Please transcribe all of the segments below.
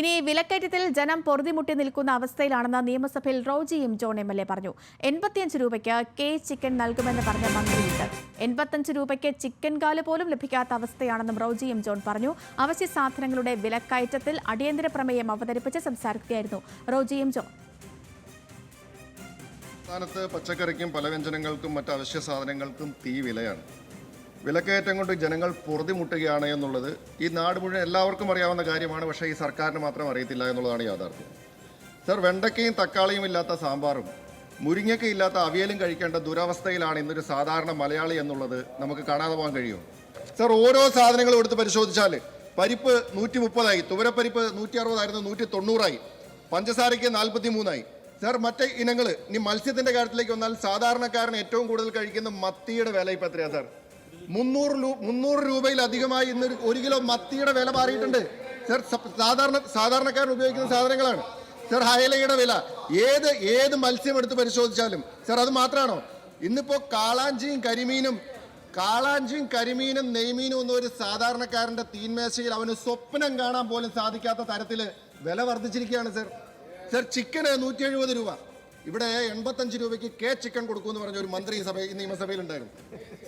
ഇനി വിലക്കയറ്റത്തിൽ ജനം പൊറുതിമുട്ടി നിൽക്കുന്ന അവസ്ഥയിലാണെന്ന് നിയമസഭയിൽ റോജി എം ജോൺ MLA പറഞ്ഞു. 85 രൂപയ്ക്ക് ചിക്കൻ നൽകുമെന്ന് പറഞ്ഞ മന്ത്രിയുണ്ട്. 85 രൂപയ്ക്ക് ചിക്കൻ കാല് പോലും ലഭിക്കാത്ത അവസ്ഥയാണെന്നും റോജി എം ജോൺ പറഞ്ഞു. അവശ്യ സാധനങ്ങളുടെ വിലക്കയറ്റത്തിൽ അടിയന്തര പ്രമേയം അവതരിപ്പിച്ച് സംസാരിക്കുകയായിരുന്നു റോജി എം ജോൺ. സംസ്ഥാനത്ത് പച്ചക്കറിക്കും പലവ്യഞ്ജനങ്ങൾക്കും മറ്റ് അവശ്യ സാധനങ്ങൾക്കും തീ വിലയാണ്. വിലക്കയറ്റം കൊണ്ട് ജനങ്ങൾ പൊറുതിമുട്ടുകയാണ് എന്നുള്ളത് ഈ നാട് മുഴുവൻ എല്ലാവർക്കും അറിയാവുന്ന കാര്യമാണ്. പക്ഷേ ഈ സർക്കാരിന് മാത്രം അറിയത്തില്ല എന്നുള്ളതാണ് യാഥാർത്ഥ്യം. സർ, വെണ്ടയ്ക്കയും തക്കാളിയും ഇല്ലാത്ത സാമ്പാറും മുരിങ്ങയ്ക്ക ഇല്ലാത്ത അവിയലും കഴിക്കേണ്ട ദുരവസ്ഥയിലാണ് ഇന്നൊരു സാധാരണ മലയാളി എന്നുള്ളത് നമുക്ക് കാണാതെ പോകാൻ കഴിയുമോ? സർ, ഓരോ സാധനങ്ങളും എടുത്ത് പരിശോധിച്ചാൽ പരിപ്പ് 130 തുവരപ്പരിപ്പ് 160 190 പഞ്ചസാരയ്ക്ക് 43 സർ, മറ്റേ ഇനങ്ങൾ ഇനി മത്സ്യത്തിൻ്റെ കാര്യത്തിലേക്ക് വന്നാൽ സാധാരണക്കാരൻ ഏറ്റവും കൂടുതൽ കഴിക്കുന്ന മത്തിയുടെ വില ഇപ്പം എത്രയാണ് സർ? 300 രൂപയിലധികമായി ഇന്ന് 1 കിലോ മത്തിയുടെ വില മാറിയിട്ടുണ്ട് സർ. സാധാരണക്കാരൻ ഉപയോഗിക്കുന്ന സാധനങ്ങളാണ് സർ. ഹയലയുടെ വില ഏത് മത്സ്യം എടുത്ത് പരിശോധിച്ചാലും സർ അത് മാത്രമാണോ? ഇന്നിപ്പോൾ കാളാഞ്ചിയും കരിമീനും നെയ്മീനും ഒന്നും ഒരു സാധാരണക്കാരൻ്റെ തീന്മേശയിൽ അവന് സ്വപ്നം കാണാൻ പോലും സാധിക്കാത്ത തരത്തിൽ വില വർദ്ധിച്ചിരിക്കുകയാണ് സർ. സർ, ചിക്കന് 170 രൂപ. ഇവിടെ 85 രൂപയ്ക്ക് ചിക്കൻ കൊടുക്കുമെന്ന് പറഞ്ഞ ഒരു മന്ത്രി നിയമസഭയിൽ ഉണ്ടായിരുന്നു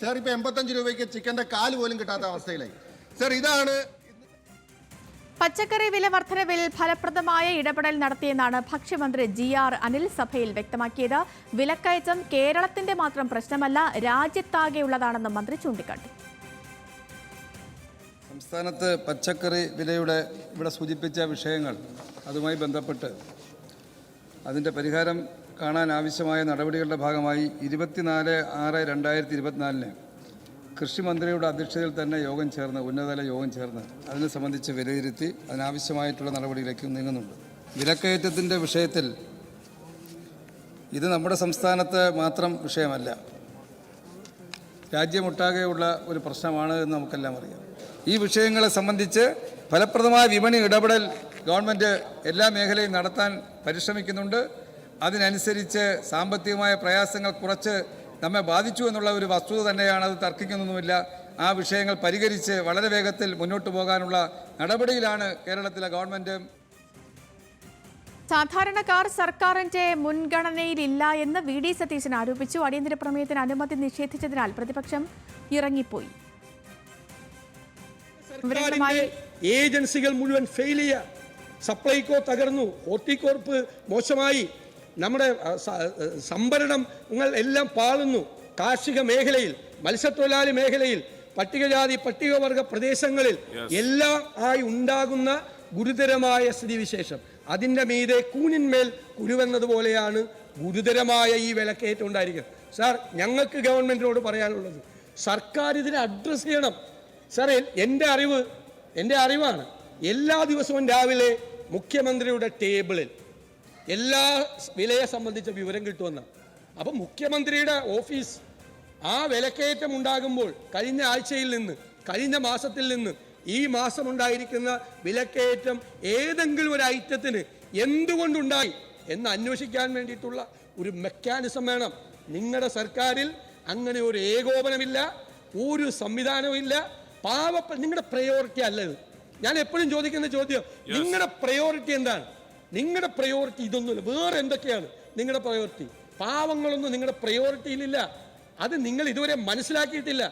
സർ. ഇപ്പൊ 85 രൂപയ്ക്ക് ചിക്കന്റെ കാല് പോലും കിട്ടാത്ത അവസ്ഥയിലായി സർ. ഇതാണ് പച്ചക്കറി വില വർധനവിൽ ഫലപ്രദമായ ഇടപെടൽ നടത്തിയെന്നാണ് ഭക്ഷ്യമന്ത്രി GR അനിൽ സഭയിൽ വ്യക്തമാക്കിയത്. വിലക്കയറ്റം കേരളത്തിന്റെ മാത്രം പ്രശ്നമല്ല, രാജ്യത്താകെയുള്ളതാണെന്നും മന്ത്രി ചൂണ്ടിക്കാട്ടി. സംസ്ഥാനത്ത് പച്ചക്കറി വിലയുടെ ഇവിടെ സൂചിപ്പിച്ച വിഷയങ്ങൾ അതുമായി ബന്ധപ്പെട്ട് അതിൻ്റെ പരിഹാരം കാണാൻ ആവശ്യമായ നടപടികളുടെ ഭാഗമായി 24/6/2024 കൃഷിമന്ത്രിയുടെ അധ്യക്ഷതയിൽ തന്നെ ഉന്നതതല യോഗം ചേർന്ന് അതിനെ സംബന്ധിച്ച് വിലയിരുത്തി അതിനാവശ്യമായിട്ടുള്ള നടപടിയിലേക്ക് നീങ്ങുന്നുണ്ട്. വിലക്കയറ്റത്തിൻ്റെ വിഷയത്തിൽ ഇത് നമ്മുടെ സംസ്ഥാനത്ത് മാത്രം വിഷയമല്ല, രാജ്യമൊട്ടാകെയുള്ള ഒരു പ്രശ്നമാണ് എന്ന് നമുക്കെല്ലാം അറിയാം. ഈ വിഷയങ്ങളെ സംബന്ധിച്ച് ഫലപ്രദമായ വിപണി ഇടപെടൽ ഗവൺമെൻറ് എല്ലാ മേഖലയും നടത്താൻ പരിശ്രമിക്കുന്നുണ്ട്. അതിനനുസരിച്ച് സാമ്പത്തികമായ പ്രയാസങ്ങൾ കുറച്ച് നമ്മെ ബാധിച്ചു എന്നുള്ള ഒരു വസ്തുത തന്നെയാണ്, അത് തർക്കിക്കുന്നൊന്നുമില്ല. ആ വിഷയങ്ങൾ പരിഹരിച്ച് വളരെ വേഗത്തിൽ മുന്നോട്ട് പോകാനുള്ള നടപടിയിലാണ് കേരളത്തിലെ ഗവൺമെൻറ്. സാധാരണക്കാർ സർക്കാരിന്റെ മുൻഗണനയിലില്ല എന്ന് VD സതീശൻ ആരോപിച്ചു. അടിയന്തര പ്രമേയത്തിന് അനുമതി നിഷേധിച്ചതിനാൽ പ്രതിപക്ഷം ഇറങ്ങിപ്പോയി. ഏജൻസികൾ മുഴുവൻ ഫെയിൽ ചെയ്യുക, സപ്ലൈകോ തകർന്നു, ഹോർട്ടികോർപ്പ് മോശമായി, നമ്മുടെ സംഭരണങ്ങൾ എല്ലാം പാളുന്നു. കാർഷിക മേഖലയിൽ, മത്സ്യത്തൊഴിലാളി മേഖലയിൽ, പട്ടികജാതി പട്ടികവർഗ പ്രദേശങ്ങളിൽ എല്ലാം ആയി ഉണ്ടാകുന്ന ഗുരുതരമായ സ്ഥിതിവിശേഷം, അതിൻ്റെ മീതെ കൂനിന്മേൽ കുരുവെന്നതുപോലെയാണ് ഗുരുതരമായ ഈ വിലക്കയറ്റം ഉണ്ടായിരിക്കുന്നത്. സാർ, ഞങ്ങൾക്ക് ഗവൺമെൻറ്റിനോട് പറയാനുള്ളത്, സർക്കാർ ഇതിനെ അഡ്രസ്സ് ചെയ്യണം. സാർ, എൻ്റെ അറിവാണ്, എല്ലാ ദിവസവും രാവിലെ മുഖ്യമന്ത്രിയുടെ ടേബിളിൽ എല്ലാ വിലയെ സംബന്ധിച്ച വിവരം കിട്ടുമെന്ന്. അപ്പം മുഖ്യമന്ത്രിയുടെ ഓഫീസ് ആ വിലക്കയറ്റം ഉണ്ടാകുമ്പോൾ കഴിഞ്ഞ ആഴ്ചയിൽ നിന്ന്, കഴിഞ്ഞ മാസത്തിൽ നിന്ന് ഈ മാസം ഉണ്ടായിരിക്കുന്ന വിലക്കയറ്റം ഏതെങ്കിലും ഒരു ഐറ്റത്തിന് എന്തുകൊണ്ടുണ്ടായി എന്ന് അന്വേഷിക്കാൻ വേണ്ടിയിട്ടുള്ള ഒരു മെക്കാനിസം വേണം. നിങ്ങളുടെ സർക്കാരിൽ അങ്ങനെ ഒരു ഏകോപനമില്ല, ഒരു സംവിധാനവും ഇല്ല. നിങ്ങളുടെ പ്രയോറിറ്റി അല്ലത്. ഞാൻ എപ്പോഴും ചോദിക്കുന്ന ചോദ്യം, നിങ്ങളുടെ പ്രയോറിറ്റി എന്താണ്? നിങ്ങളുടെ പ്രയോറിറ്റി ഇതൊന്നുമില്ല, വേറെ എന്തൊക്കെയാണ് നിങ്ങളുടെ പ്രയോറിറ്റി? പാവങ്ങളൊന്നും നിങ്ങളുടെ പ്രയോറിറ്റിയിലില്ല. അത് നിങ്ങൾ ഇതുവരെ മനസ്സിലാക്കിയിട്ടില്ല.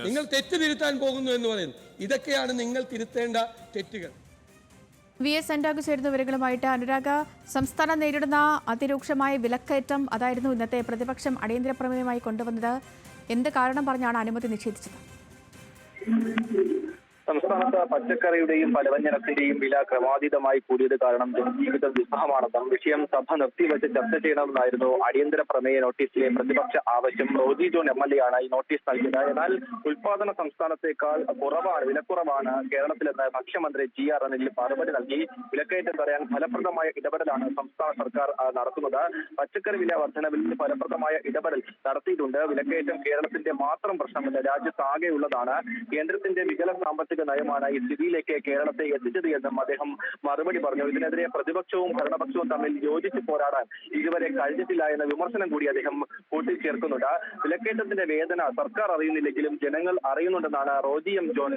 നിങ്ങൾ തെറ്റ് തിരുത്താൻ പോകുന്നു എന്ന് പറയുന്നു. ഇതൊക്കെയാണ് നിങ്ങൾ തിരുത്തേണ്ട തെറ്റുകൾ. VS അനുരാഗ് ചേരുന്ന വിവരങ്ങളുമായിട്ട്. അനുരാഗ്, സംസ്ഥാനം നേരിടുന്ന അതിരൂക്ഷമായ വിലക്കയറ്റം അതായിരുന്നു ഇന്നത്തെ പ്രതിപക്ഷം അടിയന്തര പ്രമേയമായി കൊണ്ടുവന്നത്. എന്ത് കാരണം പറഞ്ഞാണ് അനുമതി നിഷേധിച്ചത്? സംസ്ഥാനത്ത് പച്ചക്കറിയുടെയും പലവ്യഞ്ജനത്തിന്റെയും വില ക്രമാതീതമായി കൂടിയത് കാരണം ജനജീവിതം ദുസ്സഹമാണെന്നും വിഷയം സഭ നിർത്തിവെച്ച് ചർച്ച ചെയ്യണമെന്നായിരുന്നു അടിയന്തര പ്രമേയ നോട്ടീസിലെ പ്രതിപക്ഷ ആവശ്യം. റോജി ജോൺ MLA ആണ് ഈ നോട്ടീസ് നൽകിയത്. എന്നാൽ ഉൽപാദന സംസ്ഥാനത്തേക്കാൾ വിലക്കുറവാണ് കേരളത്തിലെന്ന് ഭക്ഷ്യമന്ത്രി GR അനിൽ മറുപടി നൽകി. വിലക്കയറ്റം തടയാൻ ഫലപ്രദമായ ഇടപെടലാണ് സംസ്ഥാന സർക്കാർ നടത്തുന്നത്. പച്ചക്കറി വില വർധനവിൽ ഫലപ്രദമായ ഇടപെടൽ നടത്തിയിട്ടുണ്ട്. വിലക്കയറ്റം കേരളത്തിന്റെ മാത്രം പ്രശ്നമല്ല, രാജ്യത്താകെയുള്ളതാണ്. കേന്ദ്രത്തിന്റെ വികല സാമ്പത്തിക സാമ്പത്തിക നയമാണ് ഈ സ്ഥിതിയിലേക്ക് കേരളത്തെ എത്തിച്ചത് എന്നും അദ്ദേഹം മറുപടി പറഞ്ഞു. ഇതിനെതിരെ പ്രതിപക്ഷവും ഭരണപക്ഷവും തമ്മിൽ യോജിച്ച് പോരാടാൻ ഇതുവരെ കഴിഞ്ഞിട്ടില്ല എന്ന വിമർശനം കൂടി അദ്ദേഹം കൂട്ടിച്ചേർക്കുന്നുണ്ട്. വിലക്കയറ്റത്തിന്റെ വേദന സർക്കാർ അറിയുന്നില്ലെങ്കിലും ജനങ്ങൾ അറിയുന്നുണ്ടെന്നാണ് റോജി എം ജോൺ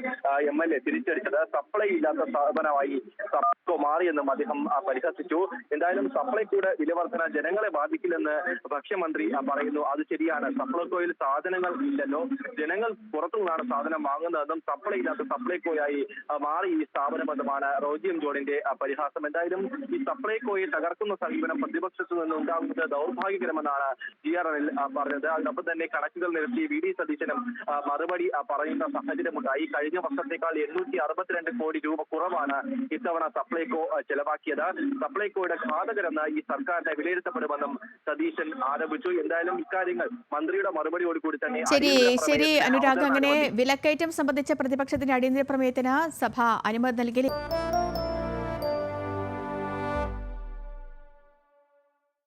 MLA തിരിച്ചടിച്ചത്. സപ്ലൈ ഇല്ലാത്ത സ്ഥാപനമായി സപ്ലൈകോ മാറിയെന്നും അദ്ദേഹം പരിഹസിച്ചു. എന്തായാലും സപ്ലൈകോയുടെ വിലവർധന ജനങ്ങളെ ബാധിക്കില്ലെന്ന് ഭക്ഷ്യമന്ത്രി പറയുന്നു. അത് ശരിയാണ്. സപ്ലൈകോയിൽ സാധനങ്ങൾ ഇല്ലല്ലോ, ജനങ്ങൾ പുറത്തുനിന്നാണ് സാധനം വാങ്ങുന്നതെന്നും സപ്ലൈ ഇല്ലാത്ത സപ്ലൈകോയായി മാറി ഈ സ്ഥാപനമെന്നുമാണ് റോജി എം ജോണിന്റെ പരിഹാസം. എന്തായാലും ഈ സപ്ലൈകോയെ തകർക്കുന്ന സമീപനം പ്രതിപക്ഷത്തു നിന്ന് ഉണ്ടാകുന്നത് ദൗർഭാഗ്യകരമെന്നാണ് GRNൽ പറഞ്ഞത്. അതിനൊപ്പം തന്നെ കണക്കുകൾ നിരത്തി VD സതീശനും മറുപടി പറയുന്ന സാഹചര്യമുണ്ടായി. കഴിഞ്ഞ വർഷത്തേക്കാൾ 862 കോടി രൂപ കുറവാണ് ഇത്തവണ സപ്ലൈകോ ചെലവാക്കിയത്. സപ്ലൈകോയുടെ ഘാതകരെന്ന് ഈ സർക്കാരിനെ വിലയിരുത്തപ്പെടുമെന്നും സതീശൻ ആരോപിച്ചു. എന്തായാലും ഇക്കാര്യങ്ങൾ മന്ത്രിയുടെ മറുപടിയോട് കൂടി തന്നെ ശരി അനുരാഗ്, അങ്ങനെ വിലക്കയറ്റം സംബന്ധിച്ച പ്രതിപക്ഷത്തിന്റെ അടിയന്തര പ്രമേയത്തിന് സഭ അനുമതി നൽകി.